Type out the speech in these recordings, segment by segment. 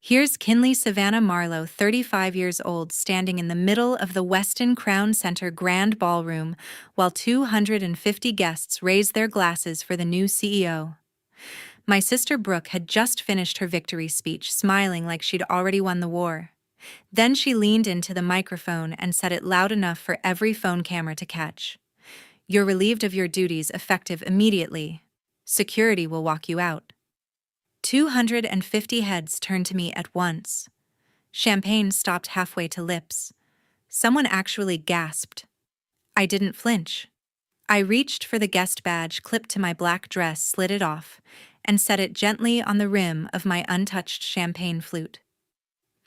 Here's Kinley Savannah Marlowe, 35 years old, standing in the middle of the Westin Crown Center Grand Ballroom while 250 guests raise their glasses for the new CEO. My sister Brooke had just finished her victory speech, smiling like she'd already won the war. Then she leaned into the microphone and said it loud enough for every phone camera to catch. "You're relieved of your duties, effective immediately. Security will walk you out." 250 heads turned to me at once. Champagne stopped halfway to lips. Someone actually gasped. I didn't flinch. I reached for the guest badge clipped to my black dress, slid it off, and set it gently on the rim of my untouched champagne flute.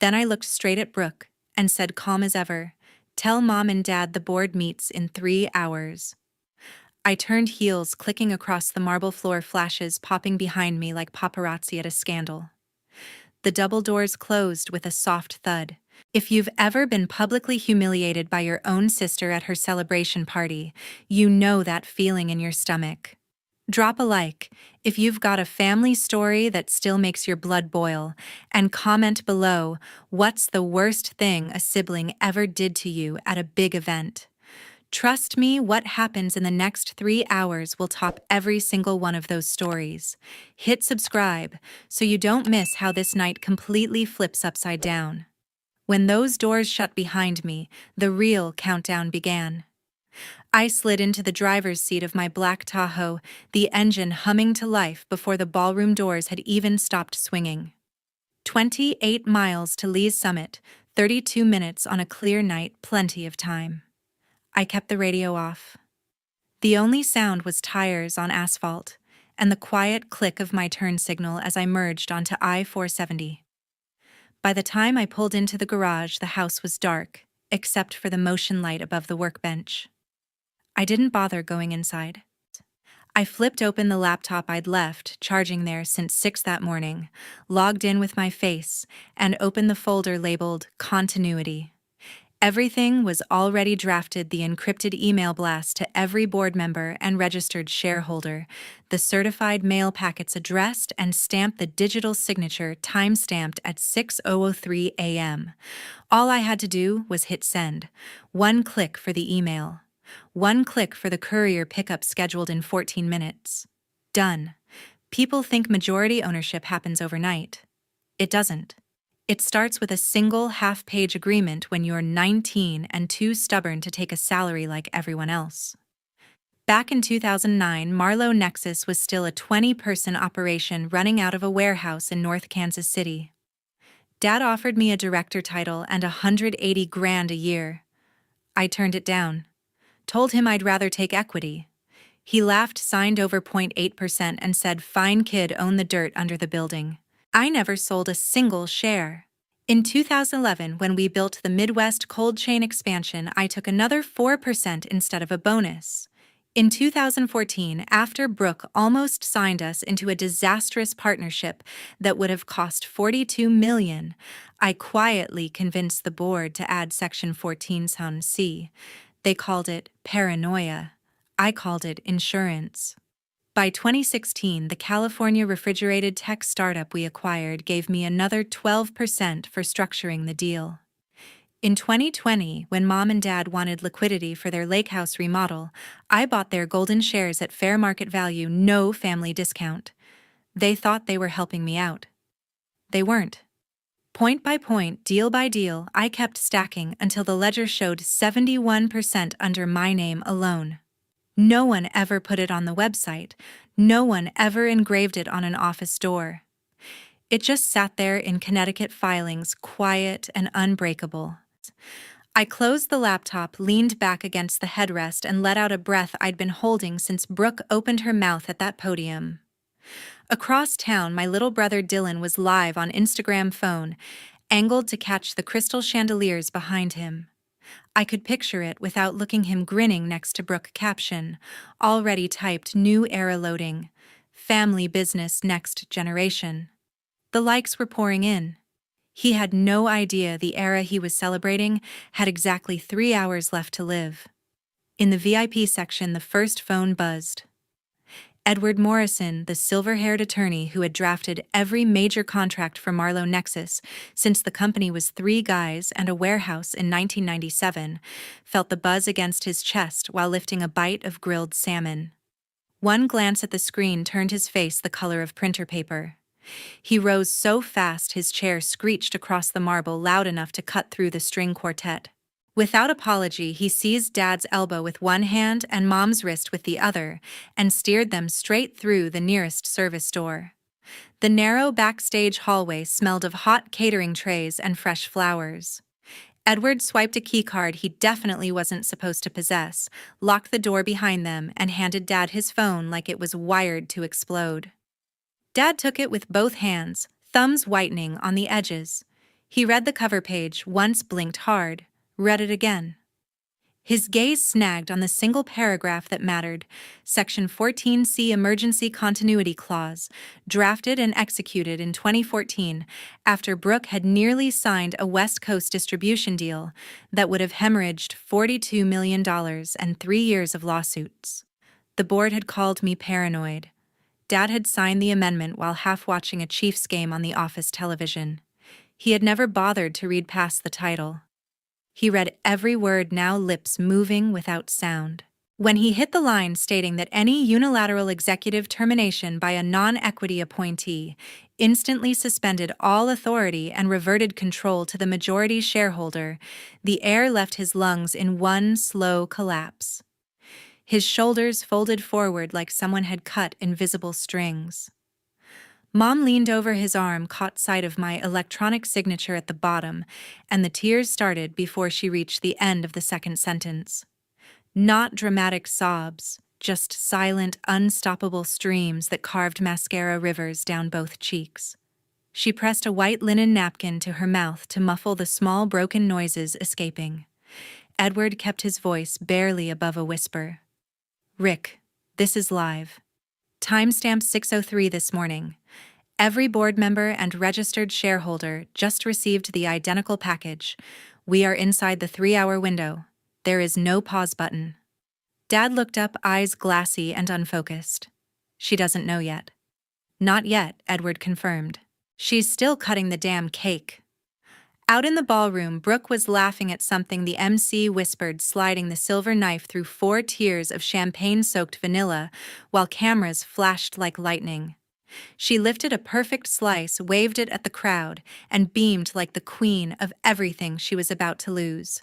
Then I looked straight at Brooke and said, calm as ever, "Tell Mom and Dad the board meets in 3 hours." I turned heels, clicking across the marble floor, flashes popping behind me like paparazzi at a scandal. The double doors closed with a soft thud. If you've ever been publicly humiliated by your own sister at her celebration party, you know that feeling in your stomach. Drop a like if you've got a family story that still makes your blood boil, and comment below, what's the worst thing a sibling ever did to you at a big event? Trust me, what happens in the next 3 hours will top every single one of those stories. Hit subscribe so you don't miss how this night completely flips upside down. When those doors shut behind me, the real countdown began. I slid into the driver's seat of my black Tahoe, the engine humming to life before the ballroom doors had even stopped swinging. 28 miles to Lee's Summit, 32 minutes on a clear night, plenty of time. I kept the radio off. The only sound was tires on asphalt and the quiet click of my turn signal as I merged onto I-470. By the time I pulled into the garage, the house was dark, except for the motion light above the workbench. I didn't bother going inside. I flipped open the laptop I'd left charging there since 6 that morning, logged in with my face, and opened the folder labeled Continuity. Everything was already drafted: the encrypted email blast to every board member and registered shareholder, the certified mail packets addressed and stamped, the digital signature time-stamped at 6:03 a.m. All I had to do was hit send. One click for the email. One click for the courier pickup scheduled in 14 minutes. Done. People think majority ownership happens overnight. It doesn't. It starts with a single half-page agreement when you're 19 and too stubborn to take a salary like everyone else. Back in 2009, Marlowe Nexus was still a 20-person operation running out of a warehouse in North Kansas City. Dad offered me a director title and $180,000 a year. I turned it down. Told him I'd rather take equity. He laughed, signed over 0.8%, and said, "Fine kid, own the dirt under the building." I never sold a single share. In 2011, when we built the Midwest cold chain expansion, I took another 4% instead of a bonus. In 2014, after Brooke almost signed us into a disastrous partnership that would have cost $42 million, I quietly convinced the board to add Section 14(c). They called it paranoia. I called it insurance. By 2016, the California refrigerated tech startup we acquired gave me another 12% for structuring the deal. In 2020, when Mom and Dad wanted liquidity for their lake house remodel, I bought their golden shares at fair market value, no family discount. They thought they were helping me out. They weren't. Point by point, deal by deal, I kept stacking until the ledger showed 71% under my name alone. No one ever put it on the website. No one ever engraved it on an office door. It just sat there in Connecticut filings, quiet and unbreakable. I closed the laptop, leaned back against the headrest, and let out a breath I'd been holding since Brooke opened her mouth at that podium. Across town, my little brother Dylan was live on Instagram phone, angled to catch the crystal chandeliers behind him. I could picture it without looking, him grinning next to Brooke, caption, already typed, new era loading, family business next generation. The likes were pouring in. He had no idea the era he was celebrating had exactly 3 hours left to live. In the VIP section, the first phone buzzed. Edward Morrison, the silver-haired attorney who had drafted every major contract for Marlowe Nexus since the company was 3 guys and a warehouse in 1997, felt the buzz against his chest while lifting a bite of grilled salmon. One glance at the screen turned his face the color of printer paper. He rose so fast his chair screeched across the marble loud enough to cut through the string quartet. Without apology, he seized Dad's elbow with one hand and Mom's wrist with the other, and steered them straight through the nearest service door. The narrow backstage hallway smelled of hot catering trays and fresh flowers. Edward swiped a keycard he definitely wasn't supposed to possess, locked the door behind them, and handed Dad his phone like it was wired to explode. Dad took it with both hands, thumbs whitening on the edges. He read the cover page, once blinked hard, read it again. His gaze snagged on the single paragraph that mattered, Section 14C Emergency Continuity Clause, drafted and executed in 2014 after Brooke had nearly signed a West Coast distribution deal that would have hemorrhaged $42 million and 3 years of lawsuits. The board had called me paranoid. Dad had signed the amendment while half watching a Chiefs game on the office television. He had never bothered to read past the title. He read every word, now lips moving without sound. When he hit the line stating that any unilateral executive termination by a non-equity appointee instantly suspended all authority and reverted control to the majority shareholder, the air left his lungs in one slow collapse. His shoulders folded forward like someone had cut invisible strings. Mom leaned over his arm, caught sight of my electronic signature at the bottom, and the tears started before she reached the end of the second sentence. Not dramatic sobs, just silent, unstoppable streams that carved mascara rivers down both cheeks. She pressed a white linen napkin to her mouth to muffle the small broken noises escaping. Edward kept his voice barely above a whisper. "Rick, this is live. Timestamp 6:03 this morning. Every board member and registered shareholder just received the identical package. We are inside the 3-hour window. There is no pause button." Dad looked up, eyes glassy and unfocused. "She doesn't know yet." "Not yet," Edward confirmed. "She's still cutting the damn cake." Out in the ballroom, Brooke was laughing at something the MC whispered, sliding the silver knife through 4 tiers of champagne-soaked vanilla while cameras flashed like lightning. She lifted a perfect slice, waved it at the crowd, and beamed like the queen of everything she was about to lose.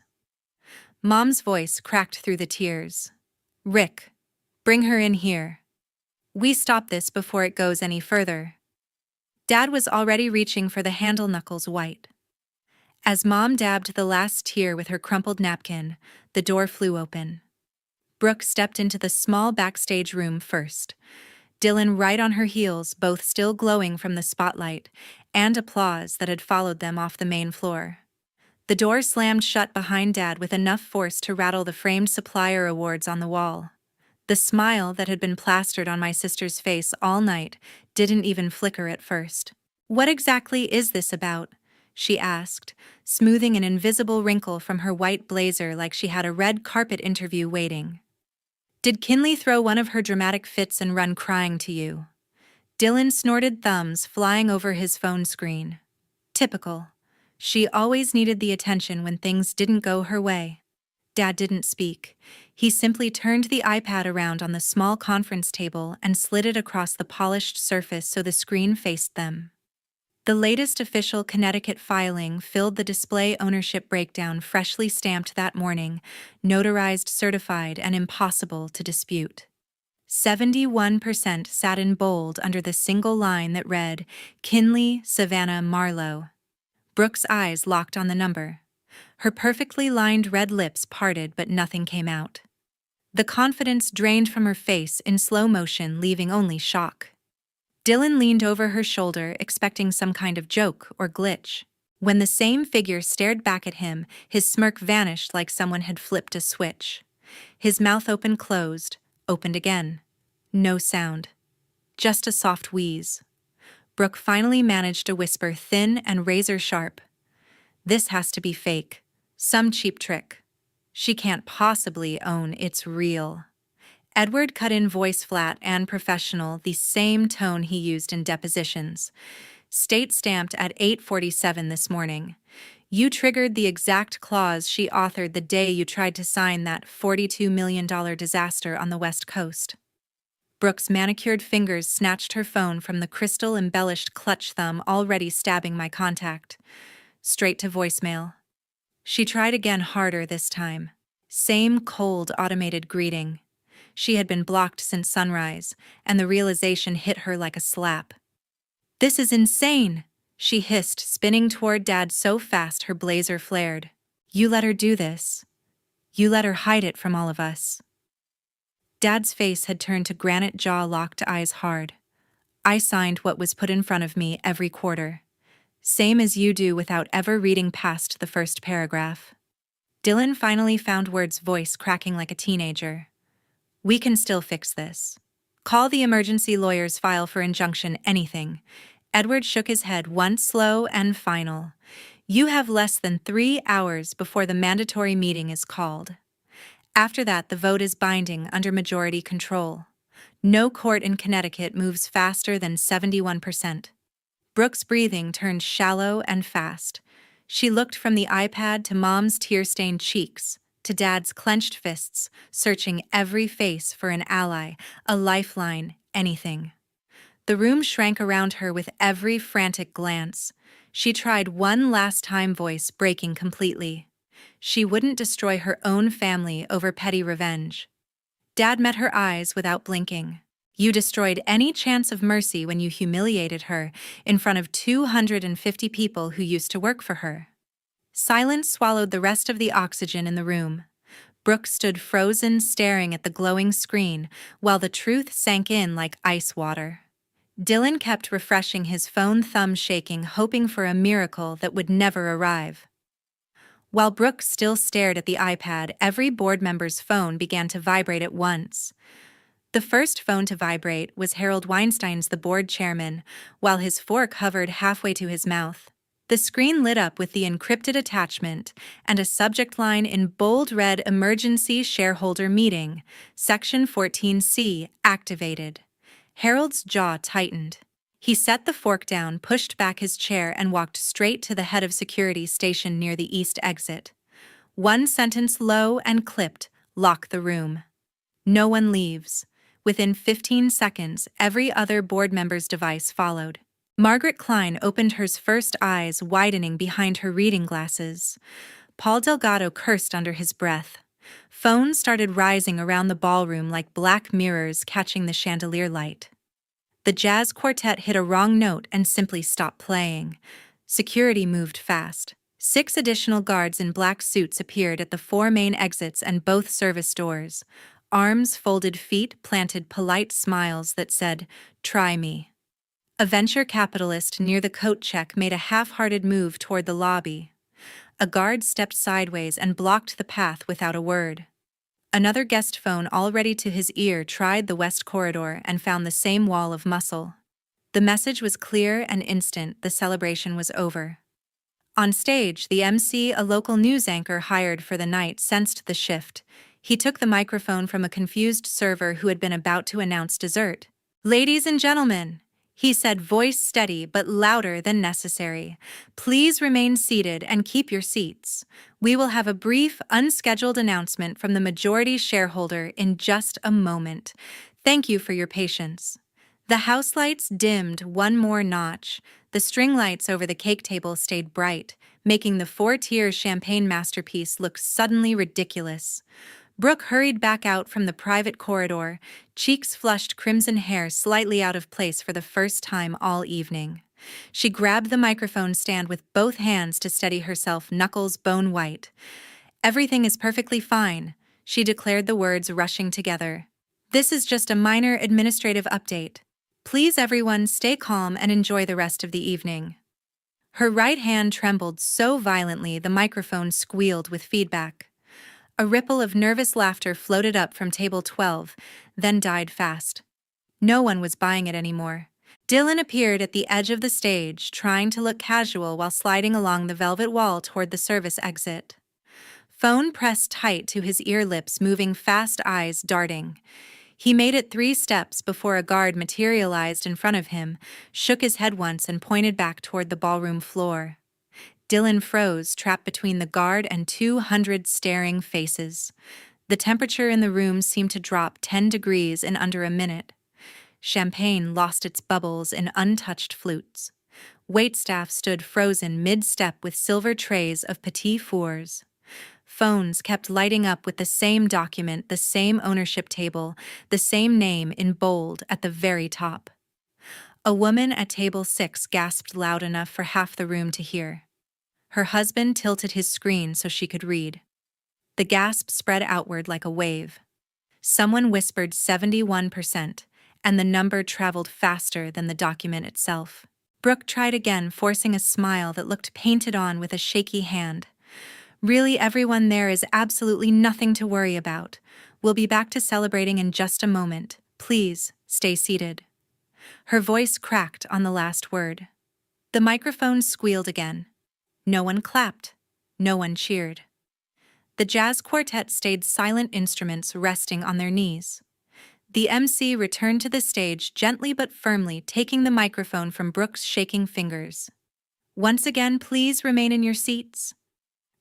Mom's voice cracked through the tears. "Rick, bring her in here. We stop this before it goes any further." Dad was already reaching for the handle, knuckles white. As Mom dabbed the last tear with her crumpled napkin, the door flew open. Brooke stepped into the small backstage room first. Dylan right on her heels, both still glowing from the spotlight and applause that had followed them off the main floor. The door slammed shut behind Dad with enough force to rattle the framed supplier awards on the wall. The smile that had been plastered on my sister's face all night didn't even flicker at first. "What exactly is this about?" she asked, smoothing an invisible wrinkle from her white blazer like she had a red carpet interview waiting. "Did Kinley throw one of her dramatic fits and run crying to you?" Dylan snorted, thumbs flying over his phone screen. Typical. She always needed the attention when things didn't go her way. Dad didn't speak. He simply turned the iPad around on the small conference table and slid it across the polished surface so the screen faced them. The latest official Connecticut filing filled the display, ownership breakdown freshly stamped that morning, notarized, certified, and impossible to dispute. 71% sat in bold under the single line that read, "Kinley Savannah Marlowe." Brooke's eyes locked on the number. Her perfectly lined red lips parted, but nothing came out. The confidence drained from her face in slow motion, leaving only shock. Dylan leaned over her shoulder, expecting some kind of joke or glitch. When the same figure stared back at him, his smirk vanished like someone had flipped a switch. His mouth opened, opened again. No sound. Just a soft wheeze. Brooke finally managed to whisper, thin and razor-sharp. "This has to be fake. Some cheap trick. She can't possibly own it's real." Edward cut in, voice flat and professional, the same tone he used in depositions. State stamped at 8:47 this morning. You triggered the exact clause she authored the day you tried to sign that $42 million disaster on the West Coast. Brooke's manicured fingers snatched her phone from the crystal-embellished clutch thumb already stabbing my contact. Straight to voicemail. She tried again, harder this time. Same cold, automated greeting. She had been blocked since sunrise, and the realization hit her like a slap. "This is insane," she hissed, spinning toward Dad so fast her blazer flared. "You let her do this. You let her hide it from all of us." Dad's face had turned to granite, jaw-locked, eyes hard. "I signed what was put in front of me every quarter. Same as you do, without ever reading past the first paragraph." Dylan finally found words, voice cracking like a teenager. "We can still fix this. Call the emergency lawyers, file for injunction, anything." Edward shook his head once, slow and final. "You have less than 3 hours before the mandatory meeting is called. After that, the vote is binding under majority control. No court in Connecticut moves faster than 71%. Brooke's breathing turned shallow and fast. She looked from the iPad to Mom's tear-stained cheeks, to Dad's clenched fists, searching every face for an ally, a lifeline, anything. The room shrank around her with every frantic glance. She tried one last time, voice breaking completely. She wouldn't destroy her own family over petty revenge. Dad met her eyes without blinking. "You destroyed any chance of mercy when you humiliated her in front of 250 people who used to work for her." Silence swallowed the rest of the oxygen in the room. Brooke stood frozen, staring at the glowing screen, while the truth sank in like ice water. Dylan kept refreshing his phone, thumb shaking, hoping for a miracle that would never arrive. While Brooke still stared at the iPad, every board member's phone began to vibrate at once. The first phone to vibrate was Harold Weinstein's, the board chairman, while his fork hovered halfway to his mouth. The screen lit up with the encrypted attachment and a subject line in bold red: "Emergency Shareholder Meeting, Section 14C, activated." Harold's jaw tightened. He set the fork down, pushed back his chair, and walked straight to the head of security stationed near the east exit. One sentence, low and clipped: "Lock the room. No one leaves." Within 15 seconds, every other board member's device followed. Margaret Klein opened hers first, eyes widening behind her reading glasses. Paul Delgado cursed under his breath. Phones started rising around the ballroom like black mirrors catching the chandelier light. The jazz quartet hit a wrong note and simply stopped playing. Security moved fast. 6 additional guards in black suits appeared at the 4 main exits and both service doors. Arms folded, feet planted, polite smiles that said, "Try me." A venture capitalist near the coat check made a half-hearted move toward the lobby. A guard stepped sideways and blocked the path without a word. Another guest phone, already to his ear, tried the west corridor and found the same wall of muscle. The message was clear and instant: the celebration was over. On stage, the MC, a local news anchor hired for the night, sensed the shift. He took the microphone from a confused server who had been about to announce dessert. "Ladies and gentlemen," he said, voice steady but louder than necessary, "please remain seated and keep your seats. We will have a brief, unscheduled announcement from the majority shareholder in just a moment. Thank you for your patience." The house lights dimmed one more notch. The string lights over the cake table stayed bright, making the 4-tier champagne masterpiece look suddenly ridiculous. Brooke hurried back out from the private corridor, cheeks flushed, crimson hair slightly out of place for the first time all evening. She grabbed the microphone stand with both hands to steady herself, knuckles bone white. "Everything is perfectly fine," she declared, the words rushing together. "This is just a minor administrative update. Please everyone stay calm and enjoy the rest of the evening." Her right hand trembled so violently the microphone squealed with feedback. A ripple of nervous laughter floated up from table 12, then died fast. No one was buying it anymore. Dylan appeared at the edge of the stage, trying to look casual while sliding along the velvet wall toward the service exit. Phone pressed tight to his ear, lips moving fast, eyes darting. He made it 3 steps before a guard materialized in front of him, shook his head once and pointed back toward the ballroom floor. Dylan froze, trapped between the guard and 200 staring faces. The temperature in the room seemed to drop 10 degrees in under a minute. Champagne lost its bubbles in untouched flutes. Waitstaff stood frozen mid-step with silver trays of petit fours. Phones kept lighting up with the same document, the same ownership table, the same name in bold at the very top. A woman at table 6 gasped loud enough for half the room to hear. Her husband tilted his screen so she could read. The gasp spread outward like a wave. Someone whispered 71%, and the number traveled faster than the document itself. Brooke tried again, forcing a smile that looked painted on with a shaky hand. Really, everyone there is absolutely nothing to worry about. We'll be back to celebrating in just a moment. Please, stay seated. Her voice cracked on the last word. The microphone squealed again. No one clapped. No one cheered. The jazz quartet stayed silent, instruments resting on their knees. The MC returned to the stage gently but firmly, taking the microphone from Brooke's shaking fingers. Once again, please remain in your seats.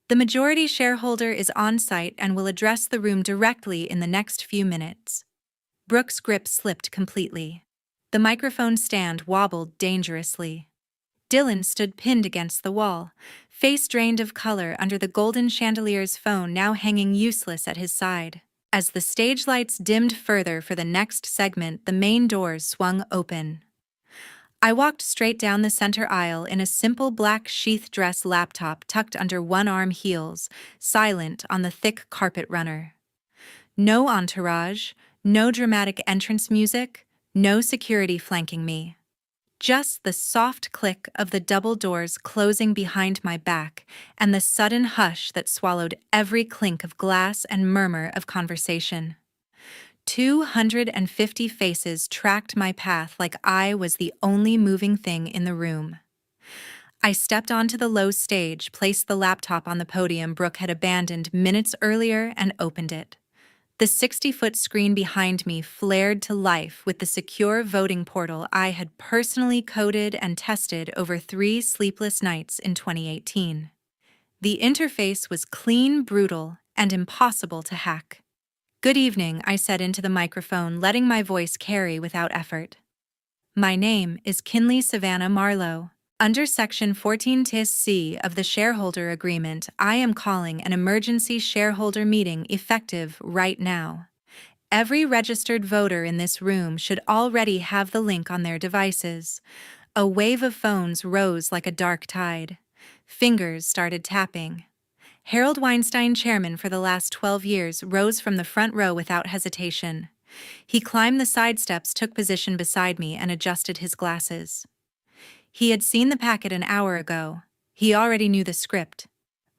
The majority shareholder is on site and will address the room directly in the next few minutes. Brooke's grip slipped completely. The microphone stand wobbled dangerously. Dylan stood pinned against the wall, face drained of color under the golden chandelier's phone now hanging useless at his side. As the stage lights dimmed further for the next segment, the main doors swung open. I walked straight down the center aisle in a simple black sheath dress laptop tucked under one-arm heels, silent on the thick carpet runner. No entourage, no dramatic entrance music, no security flanking me. Just the soft click of the double doors closing behind my back and the sudden hush that swallowed every clink of glass and murmur of conversation. 250 faces tracked my path like I was the only moving thing in the room. I stepped onto the low stage, placed the laptop on the podium Brooke had abandoned minutes earlier, and opened it. The 60-foot screen behind me flared to life with the secure voting portal I had personally coded and tested over 3 sleepless nights in 2018. The interface was clean, brutal, and impossible to hack. "Good evening," I said into the microphone, letting my voice carry without effort. "My name is Kinley Savannah Marlowe. Under Section 14-C of the Shareholder Agreement, I am calling an emergency shareholder meeting effective right now. Every registered voter in this room should already have the link on their devices." A wave of phones rose like a dark tide. Fingers started tapping. Harold Weinstein, chairman for the last 12 years, rose from the front row without hesitation. He climbed the side steps, took position beside me, and adjusted his glasses. He had seen the packet an hour ago. He already knew the script.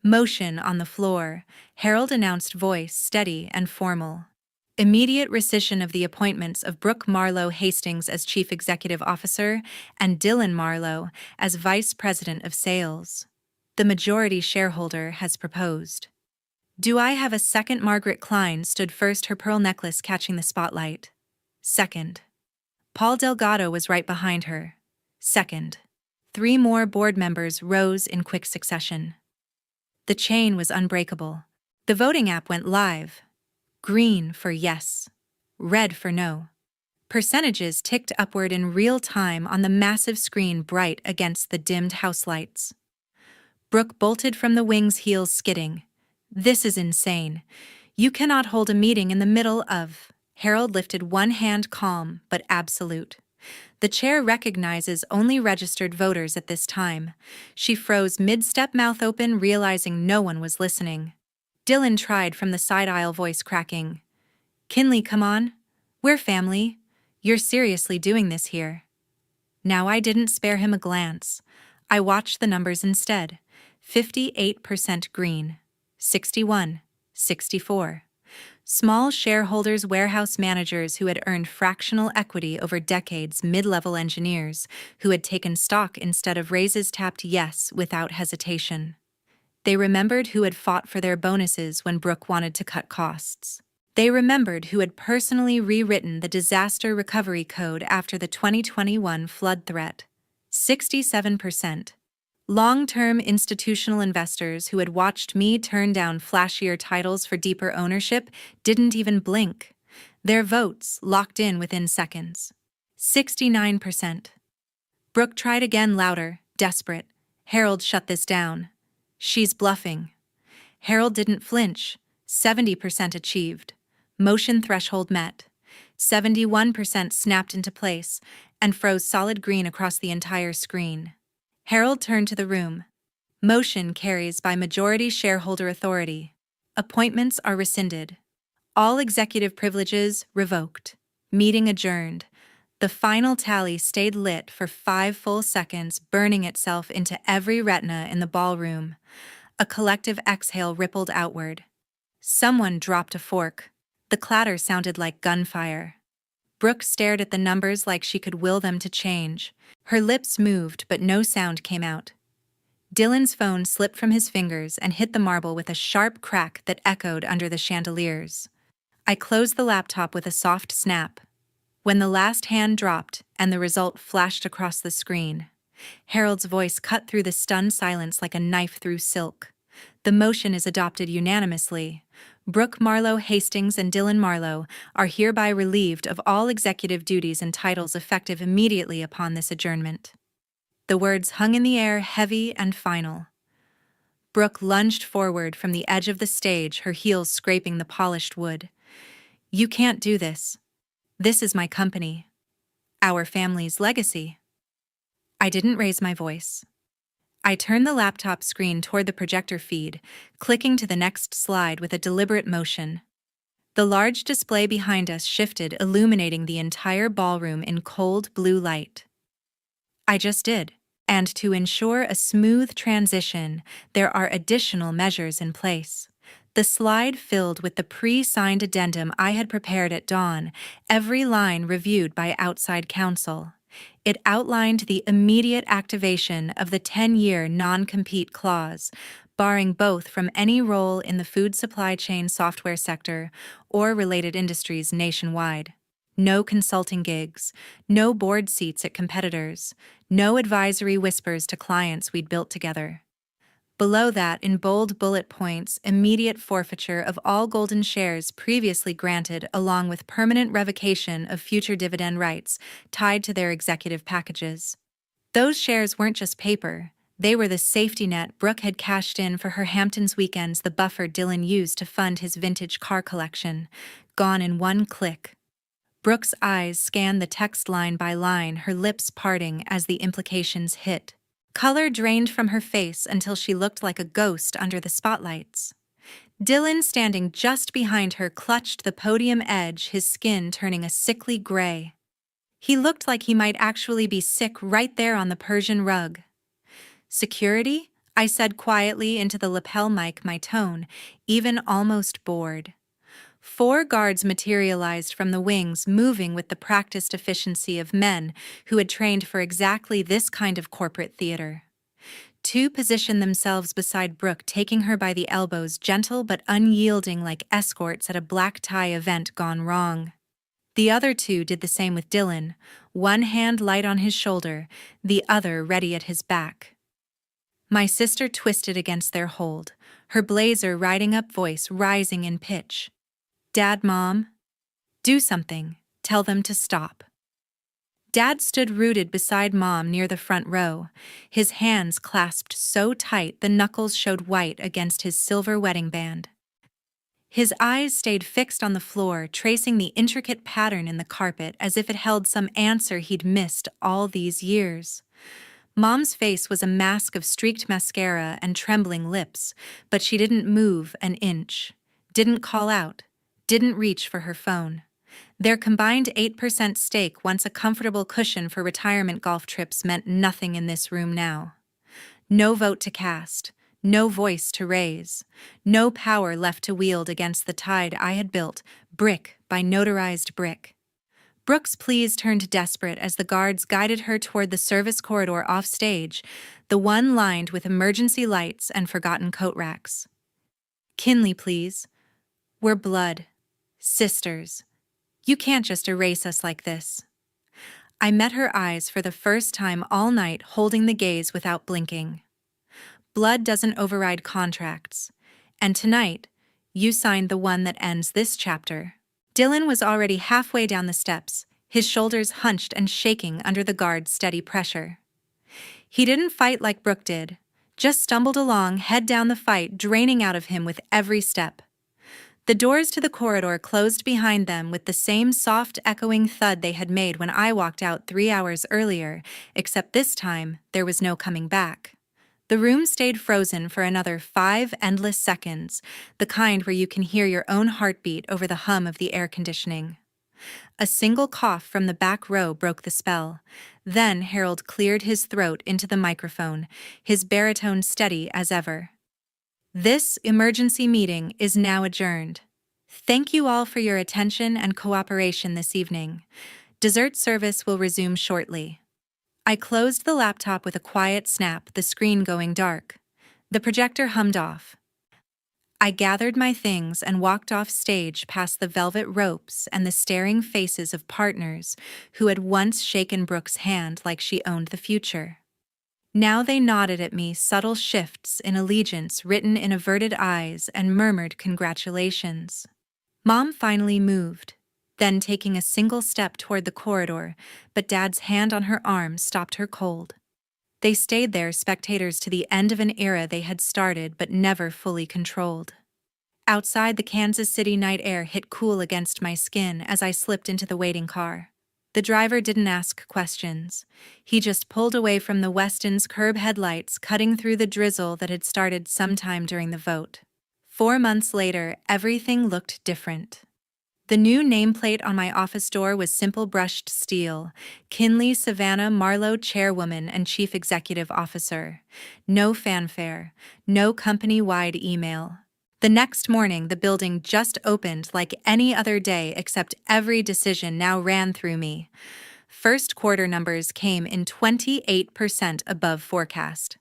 Motion on the floor. Harold announced, voice steady and formal. Immediate rescission of the appointments of Brooke Marlowe Hastings as Chief Executive Officer and Dylan Marlowe as Vice President of Sales. The majority shareholder has proposed. "Do I have a second?" Margaret Klein stood first, her pearl necklace catching the spotlight. "Second." Paul Delgado was right behind her. "Second." 3 more board members rose in quick succession. The chain was unbreakable. The voting app went live. Green for yes. Red for no. Percentages ticked upward in real time on the massive screen bright against the dimmed house lights. Brooke bolted from the wings, heels skidding. "This is insane. You cannot hold a meeting in the middle of..." Harold lifted one hand, calm but absolute. "The chair recognizes only registered voters at this time." She froze mid-step, mouth open, realizing no one was listening. Dylan tried from the side aisle, voice cracking. "Kinley, come on. We're family. You're seriously doing this here." Now I didn't spare him a glance. I watched the numbers instead. 58% green. 61. 64. Small shareholders, warehouse managers who had earned fractional equity over decades, mid-level engineers who had taken stock instead of raises tapped yes without hesitation. They remembered who had fought for their bonuses when Brooke wanted to cut costs. They remembered who had personally rewritten the disaster recovery code after the 2021 flood threat. 67%. Long-term institutional investors who had watched me turn down flashier titles for deeper ownership didn't even blink. Their votes locked in within seconds. 69%. Brooke tried again, louder, desperate. Harold, shut this down. She's bluffing. Harold didn't flinch. 70% achieved. Motion threshold met. 71% snapped into place and froze solid green across the entire screen. Harold turned to the room. Motion carries by majority shareholder authority. Appointments are rescinded. All executive privileges revoked. Meeting adjourned. The final tally stayed lit for 5 full seconds, burning itself into every retina in the ballroom. A collective exhale rippled outward. Someone dropped a fork. The clatter sounded like gunfire. Brooke stared at the numbers like she could will them to change. Her lips moved, but no sound came out. Dylan's phone slipped from his fingers and hit the marble with a sharp crack that echoed under the chandeliers. I closed the laptop with a soft snap. When the last hand dropped and the result flashed across the screen, Harold's voice cut through the stunned silence like a knife through silk. The motion is adopted unanimously. Brooke Marlowe Hastings and Dylan Marlowe are hereby relieved of all executive duties and titles effective immediately upon this adjournment. The words hung in the air, heavy and final. Brooke lunged forward from the edge of the stage, her heels scraping the polished wood. You can't do this. This is my company. Our family's legacy. I didn't raise my voice. I turned the laptop screen toward the projector feed, clicking to the next slide with a deliberate motion. The large display behind us shifted, illuminating the entire ballroom in cold blue light. I just did. And to ensure a smooth transition, there are additional measures in place. The slide filled with the pre-signed addendum I had prepared at dawn, every line reviewed by outside counsel. It outlined the immediate activation of the 10-year non-compete clause, barring both from any role in the food supply chain software sector or related industries nationwide. No consulting gigs, no board seats at competitors, no advisory whispers to clients we'd built together. Below that, in bold bullet points, immediate forfeiture of all golden shares previously granted, along with permanent revocation of future dividend rights tied to their executive packages. Those shares weren't just paper. They were the safety net Brooke had cashed in for her Hamptons weekends, the buffer Dylan used to fund his vintage car collection, gone in one click. Brooke's eyes scanned the text line by line, her lips parting as the implications hit. Color drained from her face until she looked like a ghost under the spotlights. Dylan, standing just behind her, clutched the podium edge, his skin turning a sickly gray. He looked like he might actually be sick right there on the Persian rug. Security? I said quietly into the lapel mic, my tone even almost bored. 4 guards materialized from the wings, moving with the practiced efficiency of men who had trained for exactly this kind of corporate theater. 2 positioned themselves beside Brooke, taking her by the elbows, gentle but unyielding like escorts at a black tie event gone wrong. The other 2 did the same with Dylan, one hand light on his shoulder, the other ready at his back. My sister twisted against their hold, her blazer riding up, voice rising in pitch. Dad, Mom, do something. Tell them to stop. Dad stood rooted beside Mom near the front row, his hands clasped so tight the knuckles showed white against his silver wedding band. His eyes stayed fixed on the floor, tracing the intricate pattern in the carpet as if it held some answer he'd missed all these years. Mom's face was a mask of streaked mascara and trembling lips, but she didn't move an inch, didn't call out, didn't reach for her phone. Their combined 8% stake, once a comfortable cushion for retirement golf trips, meant nothing in this room now. No vote to cast, no voice to raise, no power left to wield against the tide I had built, brick by notarized brick. Brooke's pleas turned desperate as the guards guided her toward the service corridor off stage, the one lined with emergency lights and forgotten coat racks. Kinley, please. We're blood. Sisters, you can't just erase us like this. I met her eyes for the first time all night, holding the gaze without blinking. Blood doesn't override contracts. And tonight, you signed the one that ends this chapter. Dylan was already halfway down the steps, his shoulders hunched and shaking under the guard's steady pressure. He didn't fight like Brooke did, just stumbled along, head down the fight draining out of him with every step. The doors to the corridor closed behind them with the same soft, echoing thud they had made when I walked out 3 hours earlier, except this time there was no coming back. The room stayed frozen for another 5 endless seconds, the kind where you can hear your own heartbeat over the hum of the air conditioning. A single cough from the back row broke the spell. Then Harold cleared his throat into the microphone, his baritone steady as ever. This emergency meeting is now adjourned. Thank you all for your attention and cooperation this evening. Dessert service will resume shortly. I closed the laptop with a quiet snap, the screen going dark. The projector hummed off. I gathered my things and walked off stage past the velvet ropes and the staring faces of partners who had once shaken Brooke's hand like she owned the future. Now they nodded at me, subtle shifts in allegiance written in averted eyes, and murmured congratulations. Mom finally moved, then taking a single step toward the corridor, but Dad's hand on her arm stopped her cold. They stayed there, spectators to the end of an era they had started but never fully controlled. Outside, the Kansas City night air hit cool against my skin as I slipped into the waiting car. The driver didn't ask questions. He just pulled away from the Weston's curb headlights, cutting through the drizzle that had started sometime during the vote. 4 months later, everything looked different. The new nameplate on my office door was simple brushed steel: Kinley Savannah Marlowe, Chairwoman and Chief Executive Officer. No fanfare, no company-wide email. The next morning, the building just opened like any other day, except every decision now ran through me. First quarter numbers came in 28% above forecast.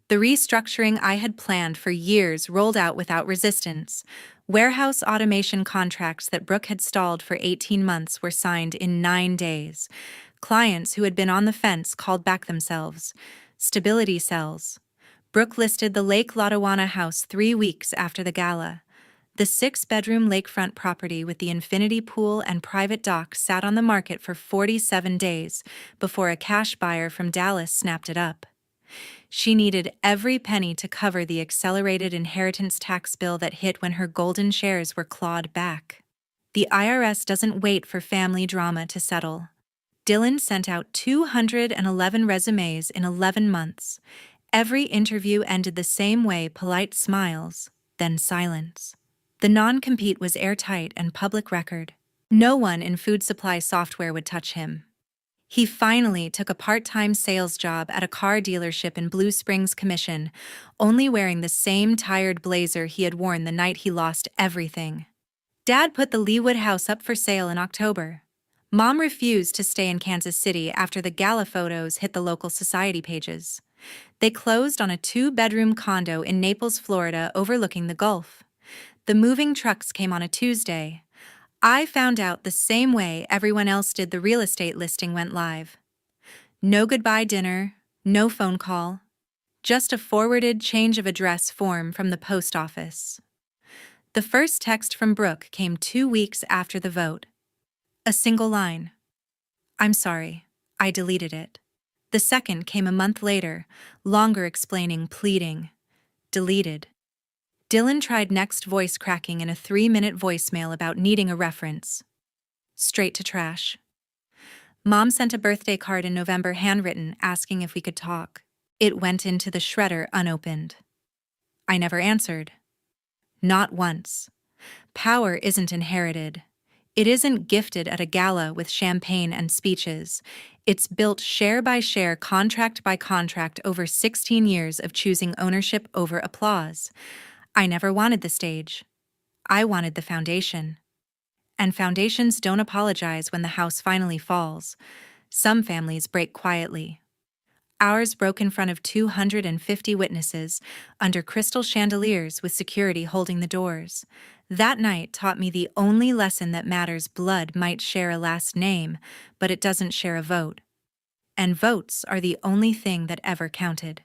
The restructuring I had planned for years rolled out without resistance. Warehouse automation contracts that Brooke had stalled for 18 months were signed in 9 days. Clients who had been on the fence called back themselves. Stability sells. Brooke listed the Lake Lotawana house 3 weeks after the gala. The 6-bedroom lakefront property with the infinity pool and private dock sat on the market for 47 days before a cash buyer from Dallas snapped it up. She needed every penny to cover the accelerated inheritance tax bill that hit when her golden shares were clawed back. The IRS doesn't wait for family drama to settle. Dylan sent out 211 resumes in 11 months. Every interview ended the same way: polite smiles, then silence. The non-compete was airtight and public record. No one in food supply software would touch him. He finally took a part-time sales job at a car dealership in Blue Springs Commission, only wearing the same tired blazer he had worn the night he lost everything. Dad put the Leawood house up for sale in October. Mom refused to stay in Kansas City after the gala photos hit the local society pages. They closed on a 2-bedroom condo in Naples, Florida, overlooking the Gulf. The moving trucks came on a Tuesday. I found out the same way everyone else did. The real estate listing went live. No goodbye dinner, no phone call, just a forwarded change of address form from the post office. The first text from Brooke came 2 weeks after the vote. A single line. I'm sorry, I deleted it. The second came a month later, longer, explaining, pleading. Deleted. Dylan tried next, voice cracking in a 3-minute voicemail about needing a reference. Straight to trash. Mom sent a birthday card in November, handwritten, asking if we could talk. It went into the shredder unopened. I never answered. Not once. Power isn't inherited. It isn't gifted at a gala with champagne and speeches. It's built share by share, contract by contract, over 16 years of choosing ownership over applause. I never wanted the stage. I wanted the foundation. And foundations don't apologize when the house finally falls. Some families break quietly. Ours broke in front of 250 witnesses, under crystal chandeliers with security holding the doors. That night taught me the only lesson that matters: blood might share a last name, but it doesn't share a vote. And votes are the only thing that ever counted.